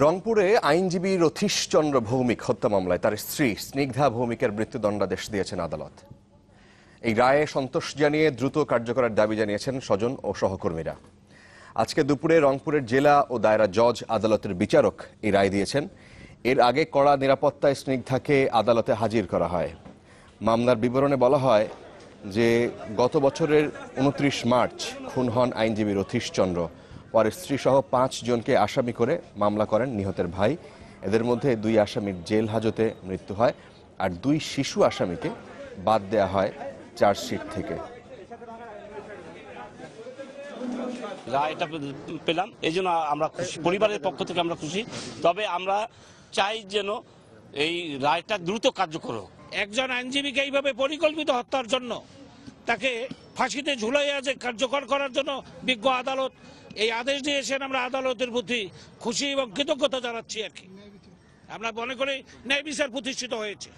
রংপুরে আইনজীবী রথীশ চন্দ্র ভৌমিক হত্যা মামলায় তার স্ত্রী স্নিগ্ধা ভৌমিকের মৃত্যুদণ্ডাদেশ দিয়েছেন আদালত। এই রায়ে সন্তোষ জানিয়ে দ্রুত কার্যকরের দাবি জানিয়েছেন স্বজন ও সহকর্মীরা। আজকে দুপুরে রংপুরের জেলা ও দায়রা জজ আদালতের বিচারক এই রায় দিয়েছেন। এর আগে কড়া নিরাপত্তায় স্নিগ্ধাকে আদালতে হাজির করা হয়। মামলার বিবরণে বলা হয় যে গত বছরের 29 মার্চ খুন হন আইনজীবী রথীশ চন্দ্র। পরে স্ত্রীসহ 5 জনকে আসামি করে মামলা করেন নিহতের ভাই। এদের মধ্যে 2 আসামির জেল হাজতে মৃত্যু হয় আর 2 শিশু আসামিকে বাদ দেয়া হয় চার্জশিট থেকে। রায়টা পেলাম, এই জন্য আমরা খুশি, পরিবারের পক্ষ থেকে আমরা খুশি। তবে আমরা চাই যেন এই রায়টা দ্রুত কার্যকর হোক। একজন আইনজীবীকে এইভাবে পরিকল্পিত হত্যার জন্য তাকে ফাঁসিতে ঝুলাইয়া যে কার্যকর করার জন্য বিজ্ঞ আদালত এই আদেশ দিয়েছেন। আমরা আদালতের প্রতি খুশি এবং কৃতজ্ঞতা জানাচ্ছি আর কি। আমরা মনে করি ন্যায় বিচার প্রতিষ্ঠিত হয়েছে।